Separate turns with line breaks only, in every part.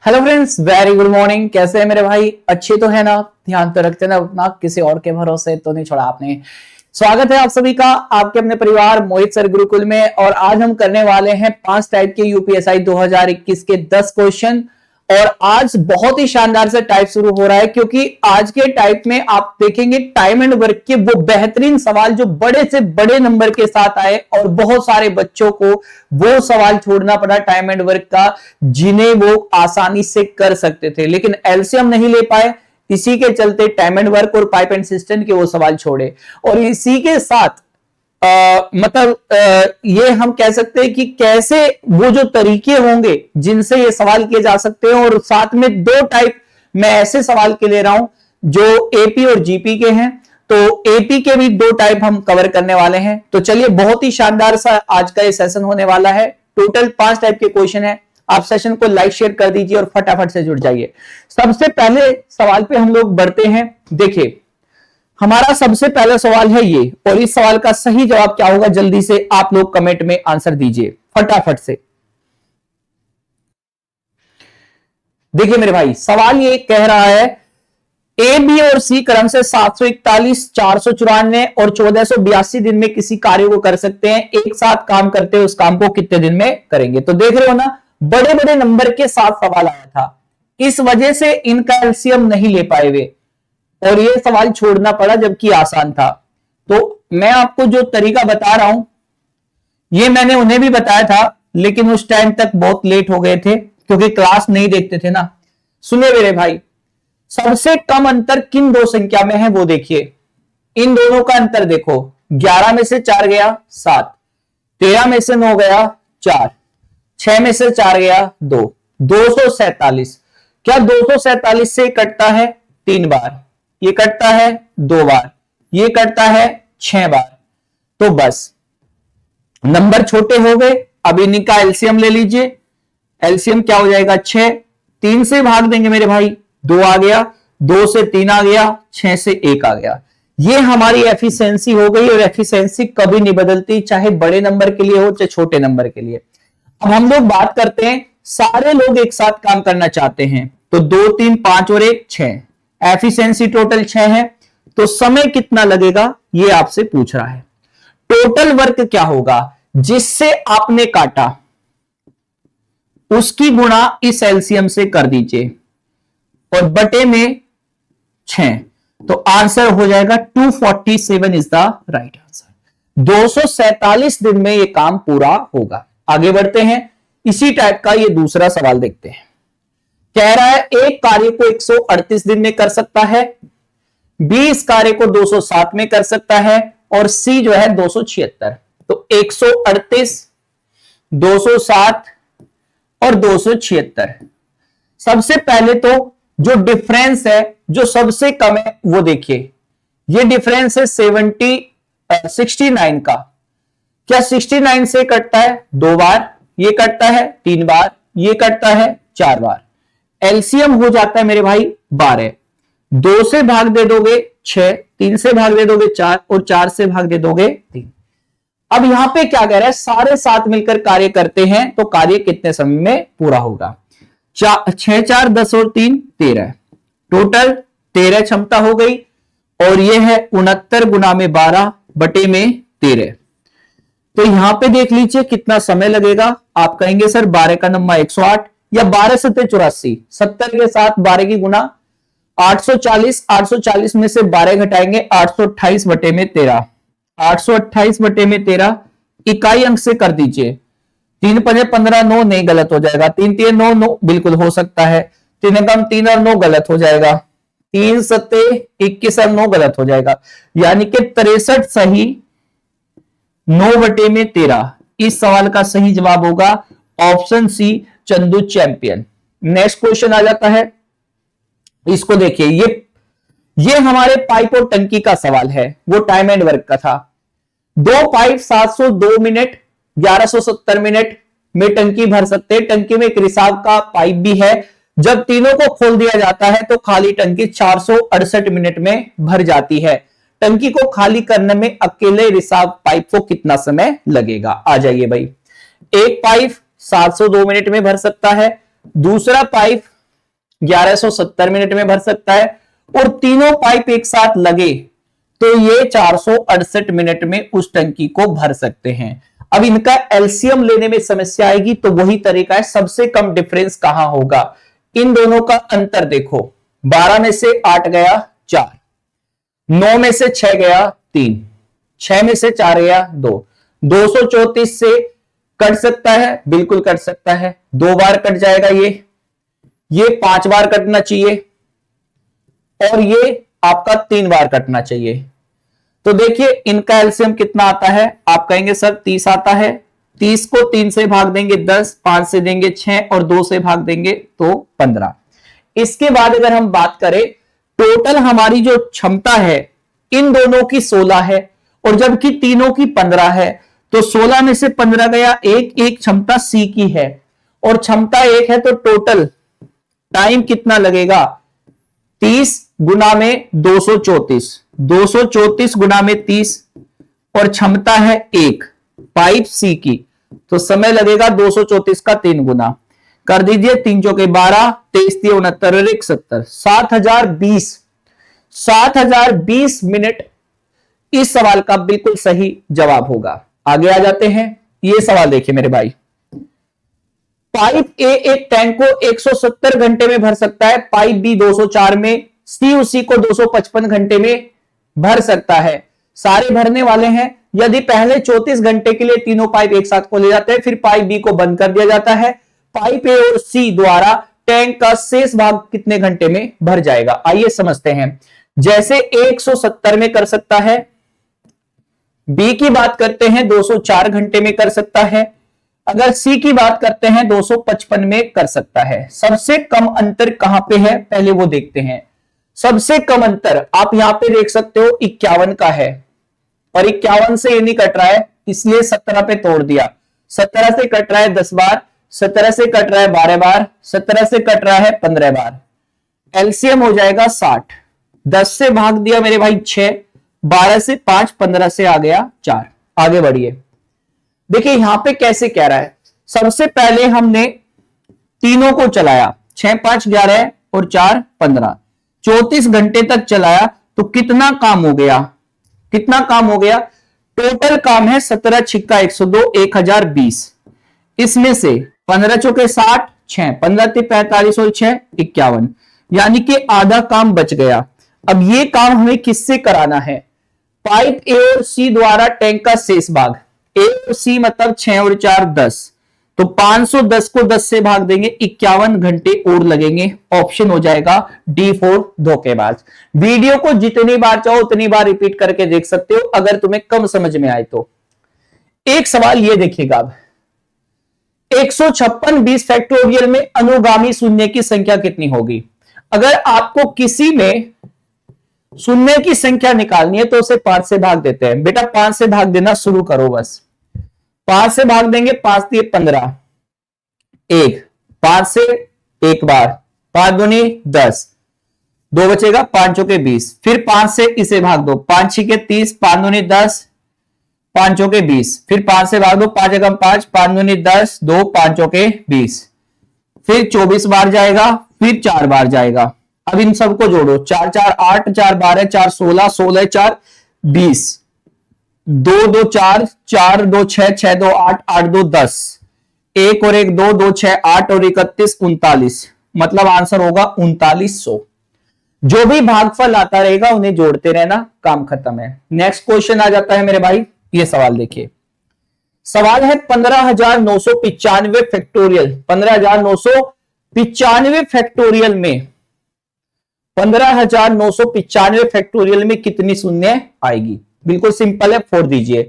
Hello friends, very good morning. कैसे हैं मेरे भाई? अच्छे तो है ना? ध्यान तो रखते ना अपना, किसी और के भरोसे तो नहीं छोड़ा आपने। स्वागत है आप सभी का आपके अपने परिवार मोहित सर गुरुकुल में। और आज हम करने वाले हैं 5 टाइप के यूपीएसआई 2021 के 10 क्वेश्चन। और आज बहुत ही शानदार से टाइप शुरू हो रहा है, क्योंकि आज के टाइप में आप देखेंगे टाइम एंड वर्क के वो बेहतरीन सवाल जो बड़े से बड़े नंबर के साथ आए, और बहुत सारे बच्चों को वो सवाल छोड़ना पड़ा टाइम एंड वर्क का जिन्हें वो आसानी से कर सकते थे, लेकिन एलसीएम नहीं ले पाए। इसी के चलते टाइम एंड वर्क और पाइप एंड सिस्टम के वो सवाल छोड़े। और इसी के साथ ये हम कह सकते हैं कि कैसे वो जो तरीके होंगे जिनसे ये सवाल किए जा सकते हैं। और साथ में 2 टाइप मैं ऐसे सवाल के ले रहा हूं जो एपी और जीपी के हैं, तो एपी के भी 2 टाइप हम कवर करने वाले हैं। तो चलिए, बहुत ही शानदार सा आज का ये सेशन होने वाला है। टोटल 5 टाइप के क्वेश्चन है। आप सेशन को लाइक शेयर कर दीजिए और फटाफट से जुड़ जाइए। सबसे पहले सवाल पे हम लोग बढ़ते हैं। देखिए, हमारा सबसे पहला सवाल है ये, और इस सवाल का सही जवाब क्या होगा जल्दी से आप लोग कमेंट में आंसर दीजिए फटाफट से। देखिए मेरे भाई, सवाल ये कह रहा है ए, बी और सी क्रम से 741, 494 और 1482 दिन में किसी कार्य को कर सकते हैं। एक साथ काम करते हैं, उस काम को कितने दिन में करेंगे? तो देख रहे हो ना, बड़े बड़े नंबर के साथ सवाल आया था, इस वजह से इनका एलसीएम नहीं ले पाए वे और ये सवाल छोड़ना पड़ा, जबकि आसान था। तो मैं आपको जो तरीका बता रहा हूं ये मैंने उन्हें भी बताया था, लेकिन उस टाइम तक बहुत लेट हो गए थे क्योंकि क्लास नहीं देखते थे ना। सुनिए मेरे भाई, सबसे कम अंतर किन 2 संख्या में है वो देखिए। इन दोनों का अंतर देखो, 11 में से 4 गया 7, 13 में से 9 गया 4, 6 में से 4 गया 2, 247। क्या 247 से कटता है 3 बार, ये कटता है 2 बार, ये कटता है 6 बार। तो बस नंबर छोटे हो गए। अब इनका एलसीएम ले लीजिए। एलसीएम क्या हो जाएगा? 6। 3 से भाग देंगे मेरे भाई, 2 आ गया, 2 से 3 आ गया, 6 से 1 आ गया। ये हमारी एफिशिएंसी हो गई। और एफिशिएंसी कभी नहीं बदलती, चाहे बड़े नंबर के लिए हो चाहे छोटे नंबर के लिए। अब हम लोग बात करते हैं, सारे लोग एक साथ काम करना चाहते हैं, तो 2 3 5 और 1 6, एफिशिएंसी टोटल 6 है। तो समय कितना लगेगा ये आपसे पूछ रहा है। टोटल वर्क क्या होगा? जिससे आपने काटा उसकी गुणा इस एलसीएम से कर दीजिए और बटे में 6, तो आंसर हो जाएगा 247 इज द राइट आंसर। 247 दिन में यह काम पूरा होगा। आगे बढ़ते हैं, इसी टाइप का ये दूसरा सवाल देखते हैं। कह रहा है एक कार्य को 138 दिन में कर सकता है, बी इस कार्य को 207 में कर सकता है, और सी जो है 276। तो 138, 207 और 276। सबसे पहले तो जो डिफरेंस है, जो सबसे कम है वो देखिए। ये डिफरेंस है 69 का। क्या 69 से कटता है 2 बार, ये कटता है 3 बार, ये कटता है 4 बार। एलसीएम हो जाता है मेरे भाई 12। 2 से भाग दे दोगे 6, 3 से भाग दे दोगे 4 और 4 से भाग दे दोगे 3। अब यहां पे क्या कह रहा है? सारे साथ मिलकर कार्य करते हैं तो कार्य कितने समय में पूरा होगा? 6 4 10 और 3 13, टोटल 13 क्षमता हो गई। और यह है 69 गुना में 12 बटे में 13। तो यहां पे देख लीजिए कितना समय लगेगा। आप कहेंगे सर 12 का नंबर 108 या 12 7 84, 70 के साथ 12 की गुना 840, 840 में से 12 घटाएंगे 828 बटे में 13, 828 बटे में 13 इकाई अंक से कर दीजिए। 3 5 15 9 नहीं, गलत हो जाएगा। 3 3 9 9 बिल्कुल हो सकता है। 3 कम 3 और 9 गलत हो जाएगा। 3 7 21 और 9 गलत हो जाएगा। यानी कि 63 सही, 9 बटे में 13। इस सवाल का सही जवाब होगा option C, Chandu Champion. Next question आ जाता है, इसको देखिए। ये हमारे पाइप और टंकी का सवाल है, वो टाइम एंड वर्क का था। 2 पाइप 702 मिनट 1170 मिनट में टंकी भर सकते हैं। टंकी में एक रिसाव का पाइप भी है। जब तीनों को खोल दिया जाता है तो खाली टंकी 468 मिनट में भर जाती है। टंकी को खाली करने में अकेले रिसाव पाइप को कितना समय लगेगा? आ जाइए भाई। एक पाइप 702 मिनट में भर सकता है, दूसरा पाइप 1170 मिनट में भर सकता है, और तीनों पाइप एक साथ लगे तो ये 468 मिनट में उस टंकी को भर सकते हैं। अब इनका एलसीएम लेने में समस्या आएगी, तो वही तरीका है, सबसे कम डिफरेंस कहां होगा, इन दोनों का अंतर देखो, 12 में से 8 गया 4, 9 में से 6 गया 3, 6 में से 4 गया 2, 234 से कट सकता है, बिल्कुल कट सकता है, 2 बार कट जाएगा, ये 5 बार कटना चाहिए, और ये आपका 3 बार कटना चाहिए। तो देखिए इनका एलसीएम कितना आता है, आप कहेंगे सर 30 आता है, 30 को 3 से भाग देंगे 10, 5 से देंगे 6 और 2 से भाग देंगे तो 15। इसके बाद अगर हम बात करें, टोटल हमारी जो क्षमता है इन दोनों की 16 है, और जबकि तीनों की 15 है, तो 16 में से 15 गया, एक क्षमता सी की है और क्षमता 1 है, तो टोटल टाइम कितना लगेगा, 30 गुना में 234, 234 गुना में 30, और क्षमता है 1 पाइप सी की, तो समय लगेगा 234 का 3 गुना कर दीजिए, 3 चौके 12, 23 69 और 170, 7020 मिनट इस सवाल का बिल्कुल सही जवाब होगा। आगे आ जाते हैं, ये सवाल देखिए मेरे भाई, पाइप ए एक टैंक को 170 घंटे में भर सकता है, पाइप बी 204 में, सी उसी को 255 घंटे में भर सकता है, सारे भरने वाले हैं। यदि पहले 34 घंटे के लिए तीनों पाइप एक साथ खोले जाते हैं, फिर पाइप बी को बंद कर दिया जाता है, पाइप ए और सी द्वारा टैंक का शेष भाग कितने घंटे में भर जाएगा, आइए समझते हैं। जैसे 170 में कर सकता है, बी की बात करते हैं 204 घंटे में कर सकता है, अगर सी की बात करते हैं 255 में कर सकता है। सबसे कम अंतर कहां पे है, पहले वो देखते हैं। सबसे कम अंतर आप यहां पे देख सकते हो 51 का है, और 51 से ये नहीं कट रहा है, इसलिए 17 पे तोड़ दिया, 17 से कट रहा है 10 बार, 17 से कट रहा है 12 बार, 17 से कट रहा है 15 बार, एलसीएम हो जाएगा 60, 10 से भाग दिया मेरे भाई 6, 12 से 5, 15 से आ गया 4। आगे बढ़िए, देखिए यहां पे कैसे कह रहा है, सबसे पहले हमने तीनों को चलाया, 6 5 11 और 4 15, 34 घंटे तक चलाया, तो कितना काम हो गया, कितना काम हो गया, टोटल काम है 17 छिक्का 102 1020, इसमें से 15 चौके 60, 6 15 45 और 6 51, यानी कि आधा काम बच गया। अब ये काम हमें किससे कराना है, पाइप ए और सी द्वारा टैंक का शेष भाग, ए और सी मतलब 6 और 4 10, तो 510 को 10 से भाग देंगे, 51 घंटे और लगेंगे, ऑप्शन हो जाएगा D4 धोखेबाज। वीडियो को जितनी बार चाहो उतनी बार रिपीट करके देख सकते हो अगर तुम्हें कम समझ में आए तो। एक सवाल ये देखिएगा, अब 156 20 फैक्टोरियल में अनुगामी शून्य की संख्या कितनी होगी। अगर आपको किसी में शून्य की संख्या निकालनी है तो उसे 5 से भाग देते हैं, बेटा 5 से भाग देना शुरू करो, बस 5 से भाग देंगे, 5 दिए 15, 1 5 से एक बार, 5 दूनी 10, 2 बचेगा, 5 चौके 20, फिर 5 से इसे भाग दो, 5 छिके 30, 5 दूनी 10, 5 चौके 20, फिर 5 से भाग दो, 5 एकम 5, 5 दूनी 10, 2 5 चौके 20, फिर 24 बार जाएगा, फिर 4 बार जाएगा। अब इन सबको जोड़ो, 4 4 8, 4 12, 4 16, 16 4 20, 2 2 4, 4 2 6, 6 2 8, 8 2 10, 1 और 1 2, 2 6 8 और 31 39, मतलब आंसर होगा 3900। जो भी भागफल आता रहेगा उन्हें जोड़ते रहना, काम खत्म है। नेक्स्ट क्वेश्चन आ जाता है मेरे भाई, ये सवाल देखिए, सवाल है 15,995 फैक्टोरियल, 15,995 फैक्टोरियल में 15,995 फैक्टोरियल में कितनी शून्य आएगी। बिल्कुल सिंपल है, फोड़ दीजिए,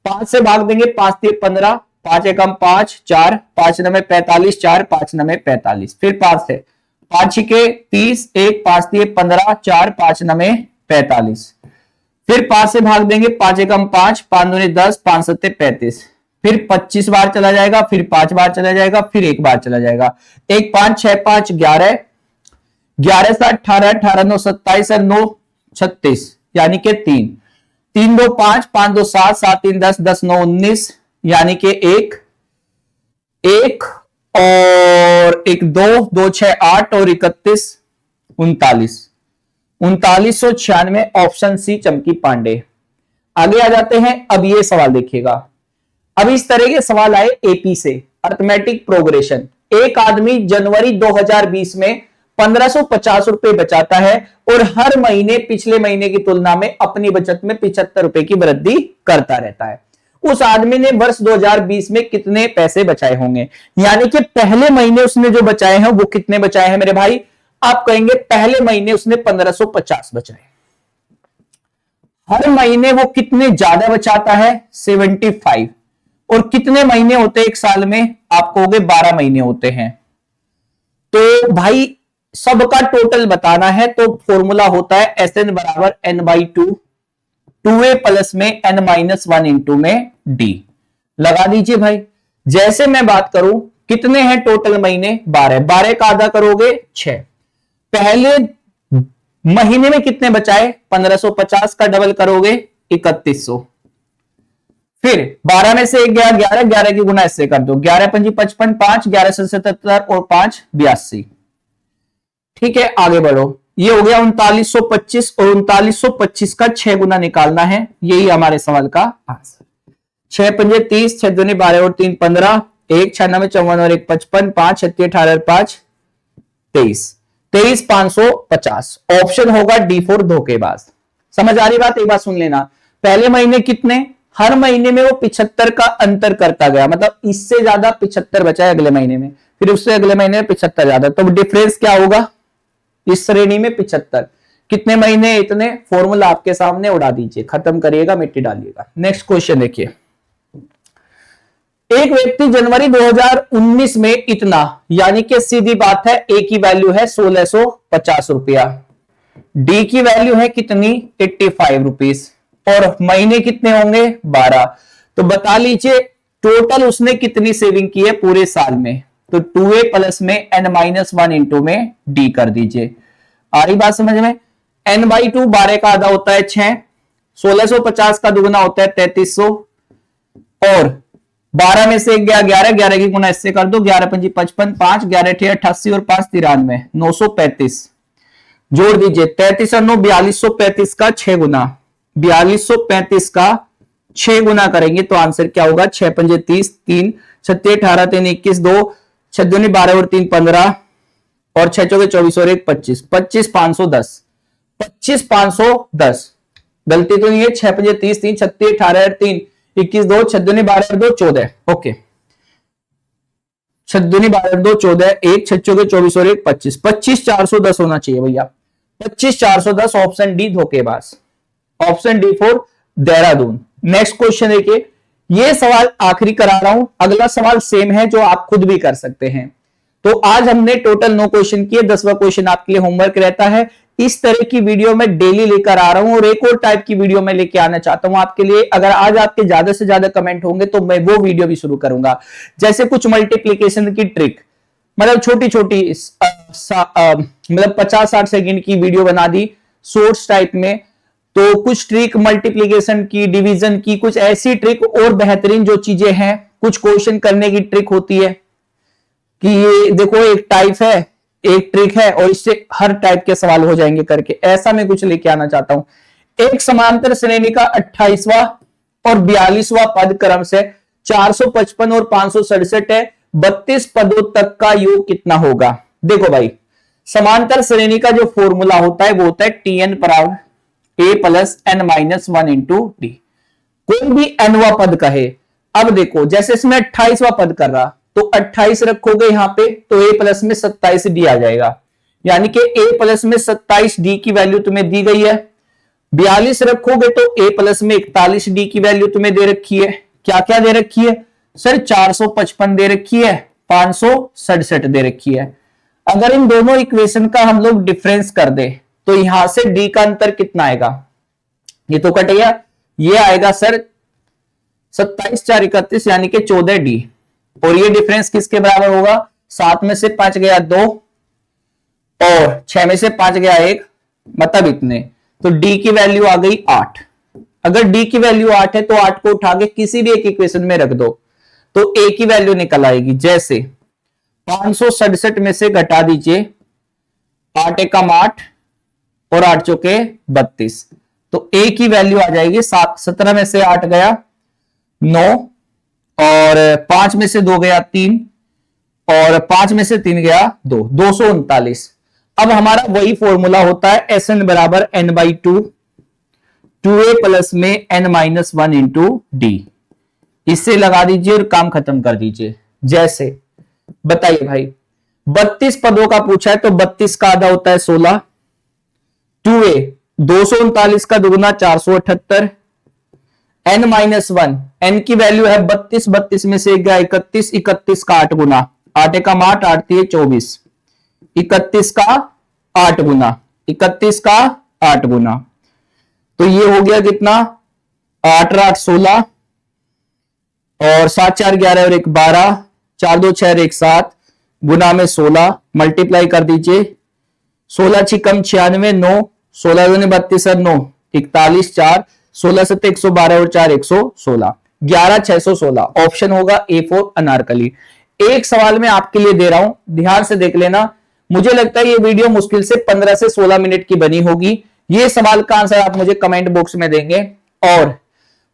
5 से भाग देंगे, 5 3 15, 5 एकम 5 4, 5 9 45, 4 5 9 45, फिर 5 से 5 छिके 30, 1 5 3 15, 4 5 9 45, फिर 5 से भाग देंगे, 5 एकम 5, 5 दूनी 10, 5 7 35, फिर 25 बार चला जाएगा, फिर 5 बार चला जाएगा, फिर 1 बार चला जाएगा, 1 5 6 5 11, 11 से 18, 18 9 27 और 9 36, यानी कि 3 3 2 5, 5 2 7, 7 3 10, 10 9 19, यानी कि 1 1 और एक 2, 2 6 8 और 31 39, 3996, ऑप्शन सी चमकी पांडे। आगे आ जाते हैं। अब ये सवाल देखिएगा, अब इस तरह के सवाल आए एपी से, अर्थमेटिक प्रोग्रेशन। एक आदमी जनवरी 2020 में 1550 रुपए बचाता है और हर महीने पिछले महीने की तुलना में अपनी बचत में 75 रुपए की वृद्धि करता रहता है। उस आदमी ने वर्ष 2020 में कितने पैसे बचाए होंगे? यानी कि पहले महीने उसने जो बचाए हैं वो कितने बचाए हैं मेरे भाई? आप कहेंगे पहले महीने उसने 1550 बचाए। हर महीने वो कितने ज्यादा बचाता है? 75। और कितने महीने होते हैं एक साल में? आप कहोगे 12 महीने होते हैं। तो भाई सबका टोटल बताना है तो फॉर्मूला होता है SN बराबर N/2, 2A प्लस में N-1 इंटू में D। लगा दीजिए भाई। जैसे मैं बात करूं कितने हैं टोटल महीने? 12। 12 का आधा करोगे 6। पहले महीने में कितने बचाए? 1550 का डबल करोगे 3100। फिर 12 में से 1 गया 11, 11 की गुना इससे कर दो, 11 पंजी 55, 5 11 से 77 और 5 82। ठीक है, आगे बढ़ो। ये हो गया 3925 और 3925 का 6 गुना निकालना है। यही हमारे सवाल का आंसर। 6 पंजे 30, 6 दूनी 12 और 3 15, 1 6 9 54 और 1 55, 5 36 18 और 5 23, 23,550। ऑप्शन होगा D4 धोखेबाज। समझ आ रही बात? एक बात सुन लेना। पहले महीने कितने? हर महीने में वो 75 का अंतर करता गया, मतलब इससे ज्यादा 75 बचा अगले महीने में, फिर उससे अगले महीने में 75 ज्यादा, तो डिफरेंस क्या होगा? इस श्रेणी में 75। कितने महीने? इतने। फॉर्मूला आपके सामने उड़ा दीजिए, खत्म करिएगा, मिट्टी डालिएगा। नेक्स्ट क्वेश्चन देखिए। एक व्यक्ति जनवरी 2019 में इतना, यानी कि सीधी बात है ए की वैल्यू है 1650 रुपया, डी की वैल्यू है कितनी? 85 रुपीज, और महीने कितने होंगे? 12। तो बता लीजिए टोटल उसने कितनी सेविंग की है पूरे साल में? तो 2A प्लस में N-1 इंटू में D कर दीजिए। आ रही बात समझ में? N/2 12 का आधा होता है 6, 1650 का दुगुना होता है 3300, और 12 में से 1 गया 11, 11 की गुना इससे कर दो, 11 पंजी 55, 5 11 8 88 और 5 93, 935। जोड़ दीजिए 33 और 9 4235 का 6 गुना, 4235 का 6 गुना करेंगे तो आंसर क्या होगा? 6 पंजे 30, 3 36 18 3 21, 2 6 दूनी 12 और 3 15, और 6 चौके 24 और 1 25, 25,510, 25,510। गलती तो नहीं है। 6 पंजे 30, 3 36 18 और 3 21, 2 6 दूनी 12 और 2 14। ओके, 6 दूनी 12 और 2 14, 1 6 चौके 24 और 1 25, 25,410 होना चाहिए भैया। 25,410 ऑप्शन डी धोखेबाज। Option D4 Dehradun. Next question देखिए, ये सवाल आखिरी करा रहा हूं, अगला सवाल सेम है जो आप खुद भी कर सकते हैं। तो आज हमने टोटल 9 क्वेश्चन किए, 10वां क्वेश्चन आपके लिए होमवर्क रहता है। इस तरह की वीडियो मैं डेली लेकर आ रहा हूं और एक और टाइप की वीडियो मैं लेके आना चाहता हूं आपके लिए। अगर आज आपके ज्यादा से ज्यादा कमेंट होंगे तो मैं वो वीडियो भी शुरू करूंगा, जैसे कुछ मल्टीप्लीकेशन की ट्रिक, मतलब छोटी छोटी, मतलब 50-60 सेकंड की वीडियो बना दी शॉर्ट्स टाइप में। तो कुछ ट्रिक मल्टीप्लिकेशन की, डिवीजन की, कुछ ऐसी ट्रिक और बेहतरीन जो चीजें हैं, कुछ क्वेश्चन करने की ट्रिक होती है कि ये देखो एक टाइप है, एक ट्रिक है और इससे हर टाइप के सवाल हो जाएंगे करके, ऐसा मैं कुछ लेके आना चाहता हूं। एक समांतर श्रेणी का 28वां और 42वां पद क्रम से 455 और 567 है, 32 पदों तक का योग कितना होगा? देखो भाई, समांतर श्रेणी का जो फॉर्मूला होता है वो होता है TN बराबर A plus N-1 into D. कोई भी nवा पद कहे। अब देखो जैसे इसमें 28वां पद कर रहा, तो 28 रखोगे यहां पे तो A प्लस में 27 डी आ जाएगा, यानी कि A प्लस में 27 डी की वैल्यू तुम्हें दी गई है। 42 रखोगे तो A प्लस में 41 डी की वैल्यू तुम्हें दे रखी है। क्या क्या दे रखी है सर? 455 दे रखी है, 567 दे रखी है। अगर इन दोनों इक्वेशन का हम लोग डिफरेंस कर दे तो यहां से डी का अंतर कितना आएगा? ये तो कट गया, ये आएगा सर 27 4 31 यानी कि 14 डी। और ये डिफरेंस किसके बराबर होगा? 7 में से 5 गया 2 और 6 में से 5 गया 1, मतलब इतने। तो डी की वैल्यू आ गई 8। अगर डी की वैल्यू 8 है तो 8 को उठा के किसी भी एक इक्वेशन में रख दो तो ए की वैल्यू निकल आएगी। जैसे 567 में से घटा दीजिए 8 एकम 8 और 8 चौके 32, तो ए की वैल्यू आ जाएगी 17 में से 8 गया 9 और 5 में से 2 गया 3 और 5 में से 3 गया 2, 239। अब हमारा वही फॉर्मूला होता है एस एन बराबर n by two, 2a plus में n माइनस 1 इंटू डी। इससे लगा दीजिए और काम खत्म कर दीजिए। जैसे बताइए भाई 32 पदों का पूछा है तो 32 का आधा होता है 16, 2a 239 का दुगुना 478, n माइनस 1, n की वैल्यू है 32, 32 में से गया 31, 31 का 8 गुना, 8 एकम 8, 8 3 24, 31 का 8 गुना, 31 का 8 गुना, तो ये हो गया कितना 8 8 16 और 7 4 11 और 1 12, 4 2 6 1 7 गुना में 16, मल्टीप्लाई कर दीजिए 16 छिकम 96, 9 16 दूनी 32 और 9 41, 4 16 7 112 और 4 116, 11 616 ऑप्शन होगा ए फॉर अनारकली। एक सवाल मैं आपके लिए दे रहा हूं, ध्यान से देख लेना। मुझे लगता है ये वीडियो मुश्किल से 15 से 16 मिनट की बनी होगी। ये सवाल का आंसर आप मुझे कमेंट बॉक्स में देंगे और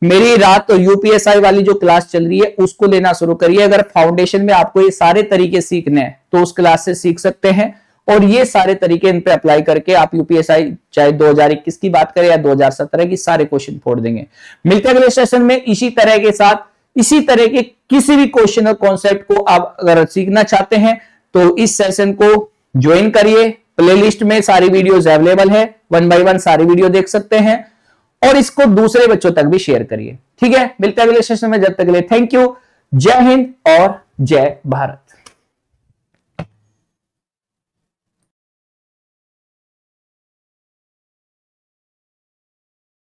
मेरी रात तो यूपीएसआई वाली जो क्लास चल रही है उसको लेना शुरू करिए। अगर फाउंडेशन में आपको ये सारे तरीके सीखने हैं तो उस क्लास से सीख सकते हैं और ये सारे तरीके इन पे अप्लाई करके आप यूपीएसआई चाहे 2021 की बात करें या 2017 की सारे क्वेश्चन फोड़ देंगे। मिलते हैं अगले सेशन में इसी तरह के साथ, इसी तरह के किसी भी क्वेश्चन और कॉन्सेप्ट को आप अगर सीखना चाहते हैं तो इस सेशन को ज्वाइन करिए। प्लेलिस्ट में सारी वीडियोस अवेलेबल है, 1 बाय 1 सारी वीडियो देख सकते हैं और इसको दूसरे बच्चों तक भी शेयर करिए। ठीक है, मिलते हैं अगले सेशन में, जब तक के लिए थैंक यू। जय हिंद और जय भारत।